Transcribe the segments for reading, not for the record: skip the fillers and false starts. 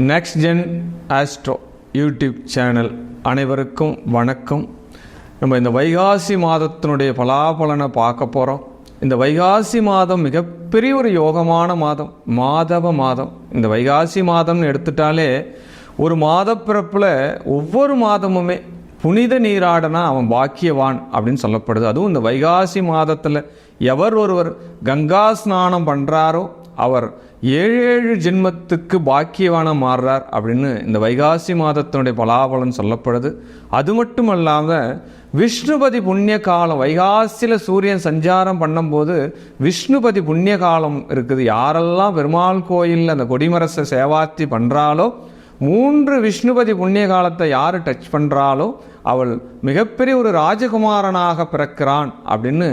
Next gen astro YouTube channel அனைவருக்கும் வணக்கம். நம்ம இந்த வைகாசி மாதத்தினுடைய பலாபலனை பார்க்க போகிறோம். இந்த வைகாசி மாதம் மிகப்பெரிய ஒரு யோகமான மாதம், மாதவ மாதம். இந்த வைகாசி மாதம்னு எடுத்துட்டாலே ஒரு மாதப்பிறப்பில் ஒவ்வொரு மாதமுமே புனித நீராடனா அவன் பாக்கியவான் அப்படின்னு சொல்லப்படுது. அதுவும் இந்த வைகாசி மாதத்தில் எவர் ஒருவர் கங்கா ஸ்நானம் பண்ணுறாரோ அவர் 7 ஜென்மத்துக்கு பாக்கியவான மாறுறார் அப்படின்னு இந்த வைகாசி மாதத்தினுடைய பலாபலன் சொல்லப்படுது. அது மட்டும் இல்லாமல் விஷ்ணுபதி புண்ணிய காலம், வைகாசியில் சூரியன் சஞ்சாரம் பண்ணும்போது விஷ்ணுபதி புண்ணிய காலம் இருக்குது. யாரெல்லாம் பெருமாள் கோயிலில் அந்த கொடிமரசை சேவாத்தி பண்ணுறாலோ 3 விஷ்ணுபதி புண்ணிய காலத்தை யார் டச் பண்ணுறாலோ அவள் மிகப்பெரிய ஒரு ராஜகுமாரனாக பிறக்கிறான் அப்படின்னு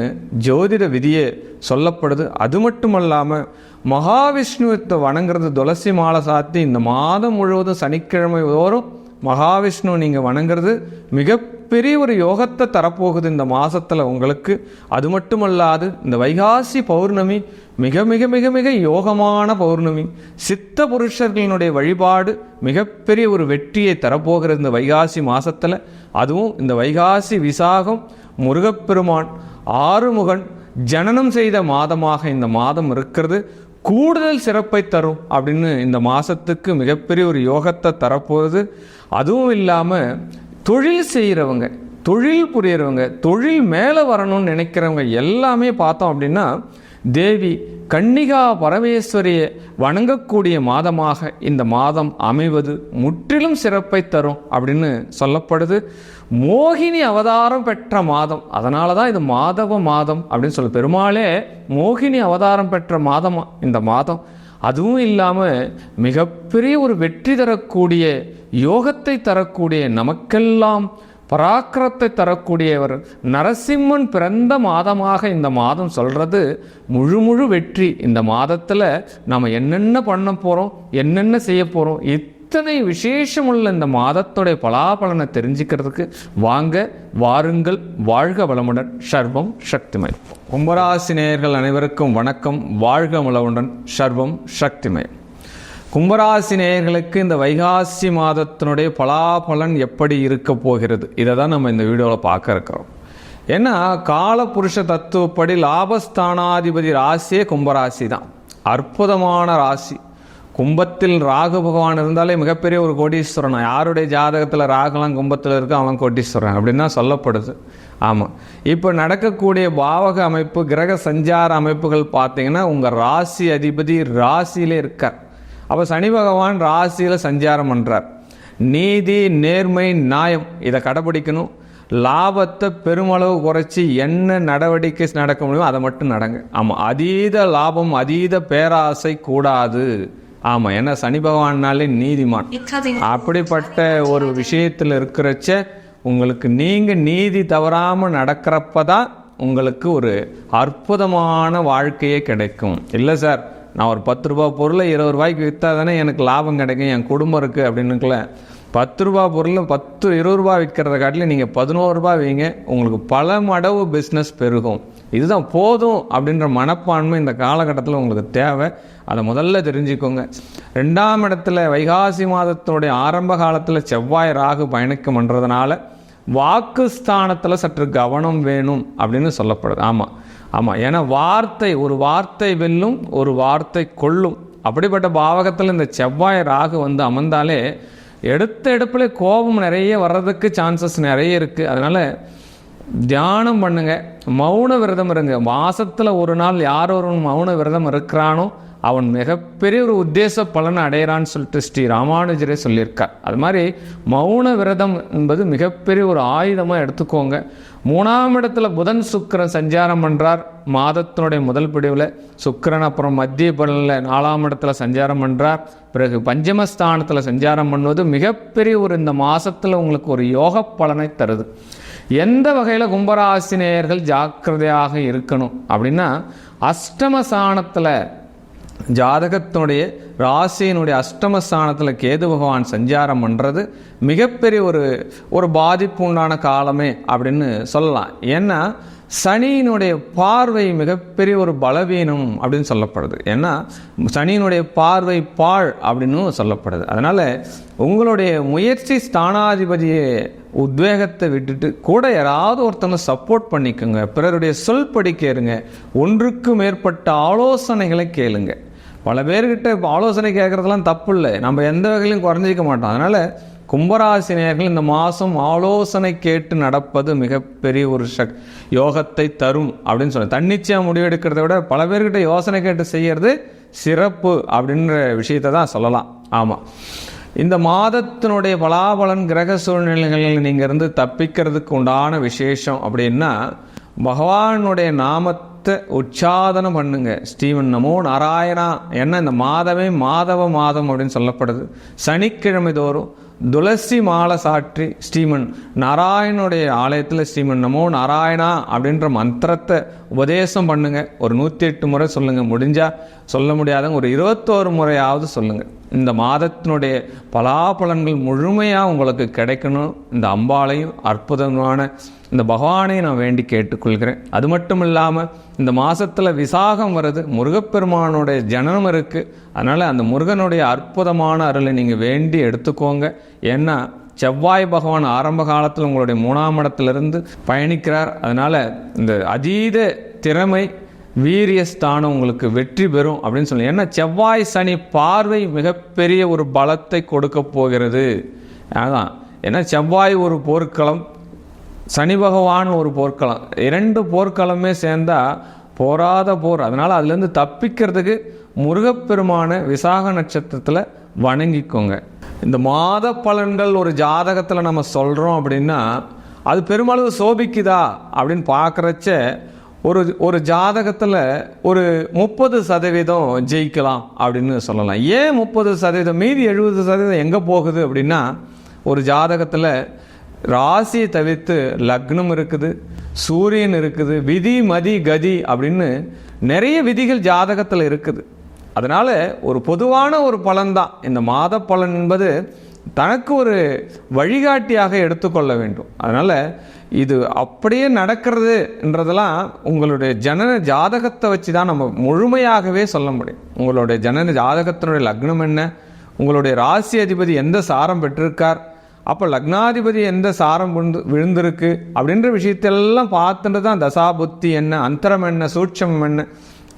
ஜோதிட விதியே சொல்லப்படுது. அது மட்டும் இல்லாமல் மகாவிஷ்ணுவை வணங்குறது, துளசி மாலை சாத்தி இந்த மாதம் முழுவதும் சனிக்கிழமை தோறும் மகாவிஷ்ணு நீங்கள் வணங்குறது மிகப்பெரிய ஒரு யோகத்தை தரப்போகுது இந்த மாதத்தில் உங்களுக்கு. அது மட்டுமல்லாது இந்த வைகாசி பௌர்ணமி மிக மிக மிக மிக யோகமான பௌர்ணமி. சித்த புருஷர்களினுடைய வழிபாடு மிகப்பெரிய ஒரு வெற்றியை தரப்போகிறது இந்த வைகாசி மாதத்தில். அதுவும் இந்த வைகாசி விசாகம் முருகப்பெருமான் ஆறுமுகன் ஜனனம் செய்த மாதமாக இந்த மாதம் இருக்கிறது. கூடுதல் சிறப்பை தரும் அப்படின்னு இந்த மாதத்துக்கு மிகப்பெரிய ஒரு யோகத்தை தரப்போகுது. அதுவும் இல்லாமல் தொழில் செய்கிறவங்க, தொழில் புரியறவங்க, தொழில் மேலே வரணும்னு நினைக்கிறவங்க எல்லாமே பார்த்தோம் அப்படின்னா தேவி கன்னிகா பரமேஸ்வரியை வணங்கக்கூடிய மாதமாக இந்த மாதம் அமைவது முற்றிலும் சிறப்பை தரும் அப்படின்னு சொல்லப்படுது. மோகினி அவதாரம் பெற்ற மாதம், அதனால தான் இது மாதவ மாதம் அப்படின்னு சொல்ல. பெருமாளே மோகினி அவதாரம் பெற்ற மாதமா இந்த மாதம். அதுவும் இல்லாமல் மிகப்பெரிய ஒரு வெற்றி தரக்கூடிய, யோகத்தை தரக்கூடிய, நமக்கெல்லாம் பராக்கிரத்தை தரக்கூடியவர் நரசிம்மன் பிறந்த மாதமாக இந்த மாதம் சொல்கிறது. முழு வெற்றி. இந்த மாதத்தில் நம்ம என்னென்ன பண்ண போகிறோம், என்னென்ன செய்ய போகிறோம், இத்தனை விசேஷமுள்ள இந்த மாதத்துடைய பலாபலனை தெரிஞ்சுக்கிறதுக்கு வாருங்கள். வாழ்க வளமுடன். சர்வம் சக்திமயம். கும்பராசி நேயர்கள் அனைவருக்கும் வணக்கம். வாழ்க வளமுடன். சர்வம் சக்திமயம். கும்பராசி நேயர்களுக்கு இந்த வைகாசி மாதத்தினுடைய பலாபலன் எப்படி இருக்க போகிறது, இதை தான் நம்ம இந்த வீடியோவில் பார்க்க இருக்கிறோம். ஏன்னா காலபுருஷ தத்துவப்படி லாபஸ்தானாதிபதி ராசியே கும்பராசி தான். அற்புதமான ராசி. கும்பத்தில் ராகு பகவான் இருந்தாலே மிகப்பெரிய ஒரு கோடீஸ்வரன். யாருடைய ஜாதகத்தில் ராகுலாம் கும்பத்தில் இருக்கு அவன் கோடீஸ்வரன் அப்படின்னு தான் சொல்லப்படுது. ஆமாம், இப்போ நடக்கக்கூடிய பாவக அமைப்பு, கிரக சஞ்சார அமைப்புகள் பார்த்தீங்கன்னா உங்கள் ராசி அதிபதி ராசியிலே இருக்கார். அப்போ சனி பகவான் ராசியில் சஞ்சாரம் பண்ணுறார். நீதி, நேர்மை, நியாயம் இதை கடைபிடிக்கணும். லாபத்தை பெருமளவு குறைச்சி என்ன நடவடிக்கை நடக்க முடியுமோ அதை மட்டும் நடங்க. ஆமாம், அதீத லாபம், அதீத பேராசை கூடாது. ஆமாம், ஏன்னா சனி பகவான்னாலே நீதிமான். அப்படிப்பட்ட ஒரு விஷயத்தில் இருக்கிறச்ச உங்களுக்கு நீங்கள் நீதி தவறாமல் நடக்கிறப்ப தான் உங்களுக்கு ஒரு அற்புதமான வாழ்க்கையே கிடைக்கும். இல்லை சார், நான் ஒரு 10 ரூபா பொருளை 20 ரூபாய்க்கு விற்றா தானே எனக்கு லாபம் கிடைக்கும், என் குடும்பம் இருக்குது அப்படின்னுக்கல. 10 ரூபா பொருள் 20 ரூபா விற்கிறத காட்டிலும் நீங்கள் 11 ரூபா வைங்க, உங்களுக்கு பல மடவு பிஸ்னஸ் பெருகும். இதுதான் போதும் அப்படின்ற மனப்பான்மை இந்த காலகட்டத்தில் உங்களுக்கு தேவை. அதை முதல்ல தெரிஞ்சுக்கோங்க. 2ஆம் இடத்துல வைகாசி மாதத்தினுடைய ஆரம்ப காலத்தில் செவ்வாய் ராகு பயணிக்கம் பண்ணுறதுனால வாக்குஸ்தானத்தில் சற்று கவனம் வேணும் அப்படின்னு சொல்லப்படுது. ஆமாம், ஏன்னா ஒரு வார்த்தை வெல்லும், ஒரு வார்த்தை கொள்ளும். அப்படிப்பட்ட பாவகத்தில் இந்த செவ்வாய் ராகு அமர்ந்தாலே எடுப்பில் கோபம் நிறைய வர்றதுக்கு சான்சஸ் நிறைய இருக்குது. அதனால் தியானம் பண்ணுங்க, மௌன விரதம் இருங்க. மாதத்தில் ஒரு நாள் யார் ஒரு மௌன விரதம் இருக்கிறானோ அவன் மிகப்பெரிய ஒரு உத்தேச பலனை அடையிறான்னு சொல்லிட்டு ஸ்ரீ ராமானுஜரே சொல்லியிருக்கார். அது மாதிரி மௌன விரதம் என்பது மிகப்பெரிய ஒரு ஆயுதமாக எடுத்துக்கோங்க. 3ஆம் இடத்துல புதன் சுக்கிரன் சஞ்சாரம் பண்ணுறார் மாதத்தினுடைய முதல் பிடிவில். சுக்கிரன் அப்புறம் மத்திய பலனில் 4ஆம் இடத்துல சஞ்சாரம் பண்ணுறார். பிறகு பஞ்சமஸ்தானத்தில் சஞ்சாரம் பண்ணுவது மிகப்பெரிய ஒரு இந்த மாதத்தில் உங்களுக்கு ஒரு யோக பலனை தருது. எந்த வகையில் கும்பராசி நேயர்கள் ஜாக்கிரதையாக இருக்கணும் அப்படின்னா, அஷ்டமஸ்தானத்தில் ஜாதகத்தினுடைய ராசியினுடைய அஷ்டமஸ்தானத்தில் கேது பகவான் சஞ்சாரம் பண்ணுறது மிகப்பெரிய ஒரு பாதிப்பு உண்டான காலமே அப்படின்னு சொல்லலாம். ஏன்னா சனியினுடைய பார்வை மிகப்பெரிய ஒரு பலவீனம் அப்படின்னு சொல்லப்படுது. ஏன்னா சனியினுடைய பார்வை பாழ் அப்படின்னு சொல்லப்படுது. அதனால் உங்களுடைய முயற்சி ஸ்தானாதிபதியை உத்வேகத்தை விட்டுட்டு கூட யாராவது ஒருத்தவங்க சப்போர்ட் பண்ணிக்கோங்க. பிறருடைய சொல் படி கேளுங்க. ஒன்றுக்கு மேற்பட்ட ஆலோசனைகளை கேளுங்க. பல பேர்கிட்ட ஆலோசனை கேட்குறதுலாம் தப்பு இல்லை, நம்ம எந்த வகையிலும் குறைஞ்சிக்க மாட்டோம். அதனால் கும்பராசி நேயர்கள் இந்த மாதம் ஆலோசனை கேட்டு நடப்பது மிகப்பெரிய ஒரு யோகத்தை தரும் அப்படின்னு சொல்லி தன்னிச்சையாக முடிவெடுக்கிறத விட பல பேர்கிட்ட யோசனை கேட்டு செய்கிறது சிறப்பு அப்படின்ற விஷயத்தை தான் சொல்லலாம். ஆமாம், இந்த மாதத்தினுடைய பலாபலன் கிரக சூழ்நிலைகளில் நீங்கள் இருந்து தப்பிக்கிறதுக்கு உண்டான விசேஷம் அப்படின்னா பகவானுடைய நாமத்தை உச்சாதனம் பண்ணுங்க. ஸ்ரீமன் நமோ நாராயணா. ஏன்னா இந்த மாதமே மாதவ மாதம் அப்படின்னு சொல்லப்படுது. சனிக்கிழமை தோறும் துளசி மாலை சாற்றி ஸ்ரீமன் நாராயணனுடைய ஆலயத்தில் ஸ்ரீமன் நமோ நாராயணா அப்படின்ற மந்திரத்தை உபதேசம் பண்ணுங்க. ஒரு 108 முறை சொல்லுங்கள். முடிஞ்சால் சொல்ல முடியாதவங்க ஒரு 21 முறையாவது சொல்லுங்கள். இந்த மாதத்தினுடைய பலாபலன்கள் முழுமையாக உங்களுக்கு கிடைக்கணும். இந்த அம்பாளையும் அற்புதமான இந்த பகவானையும் நான் வேண்டி கேட்டுக்கொள்கிறேன். அது மட்டும் இல்லாமல் இந்த மாதத்தில் விசாகம் வருது, முருகப்பெருமானுடைய ஜனனம் இருக்குது. அதனால் அந்த முருகனுடைய அற்புதமான அருளை நீங்கள் வேண்டி எடுத்துக்கோங்க. ஏன்னா செவ்வாய் பகவான் ஆரம்ப காலத்தில் உங்களுடைய 3ஆம் இடத்திலிருந்து பயணிக்கிறார். அதனால் இந்த அதீத திறமை வீரியஸ்தானம் உங்களுக்கு வெற்றி பெறும் அப்படின்னு சொல்லி. ஏன்னா செவ்வாய் சனி பார்வை மிகப்பெரிய ஒரு பலத்தை கொடுக்க போகிறது. அதான் ஏன்னா செவ்வாய் ஒரு போர்க்களம், சனி பகவான் ஒரு போர்க்களம். 2 போர்க்களமே சேர்ந்தால் போராத போர். அதனால் அதுலேருந்து தப்பிக்கிறதுக்கு முருகப்பெருமான விசாக நட்சத்திரத்தில் வணங்கிக்கோங்க. இந்த மாத பலன்கள் ஒரு ஜாதகத்தில் நம்ம சொல்கிறோம் அப்படின்னா அது பெருமளவு சோபிக்குதா அப்படின்னு பார்க்குறச்ச ஒரு ஜாதகத்தில் ஒரு 30% ஜெயிக்கலாம் அப்படின்னு சொல்லலாம். ஏன் 30%? மீதி 70% எங்கே போகுது அப்படின்னா ஒரு ஜாதகத்தில் ராசியை தவிர்த்து லக்னம் இருக்குது, சூரியன் இருக்குது, விதி மதி கதி அப்படின்னு நிறைய விதிகள் ஜாதகத்தில் இருக்குது. அதனால் ஒரு பொதுவான ஒரு பலன்தான் இந்த மாத பலன் என்பது தனக்கு ஒரு வழிகாட்டியாக எடுத்துக்கொள்ள வேண்டும். அதனால் இது அப்படியே நடக்கிறதுன்றதெல்லாம் உங்களுடைய ஜனன ஜாதகத்தை வச்சு தான் நம்ம முழுமையாகவே சொல்ல முடியும். உங்களுடைய ஜனன ஜாதகத்தினுடைய லக்னம் என்ன, உங்களுடைய ராசி அதிபதி எந்த சாரம் பெற்றிருக்கார், அப்போ லக்னாதிபதி எந்த சாரம் விழுந்திருக்கு அப்படின்ற விஷயத்தெல்லாம் பார்த்துட்டு தான் தசாபுத்தி என்ன, அந்தரம் என்ன, சூட்சம் என்ன,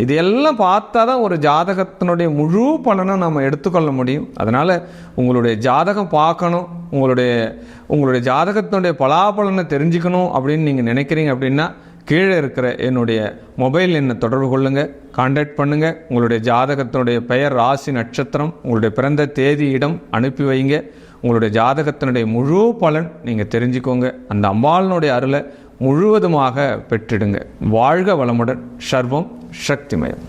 இது எல்லாம் பார்த்தா தான் ஒரு ஜாதகத்தினுடைய முழு பலனை நம்ம எடுத்துக்கொள்ள முடியும். அதனால் உங்களுடைய ஜாதகம் பார்க்கணும், உங்களுடைய ஜாதகத்தினுடைய பலாபலனை தெரிஞ்சுக்கணும் அப்படின்னு நீங்கள் நினைக்கிறீங்க அப்படின்னா கீழே இருக்கிற என்னுடைய மொபைல் எண்ணை தொடர்பு கொள்ளுங்கள், கான்டாக்ட் பண்ணுங்கள். உங்களுடைய ஜாதகத்தினுடைய பெயர், ராசி, நட்சத்திரம், உங்களுடைய பிறந்த தேதி, இடம் அனுப்பி வைங்க. உங்களுடைய ஜாதகத்தினுடைய முழு பலன் நீங்கள் தெரிஞ்சுக்கோங்க. அந்த அம்பாளினுடைய அருளை முழுவதுமாக பெற்றிடுங்க. வாழ்க வளமுடன். சர்வம் சக்திமயம்.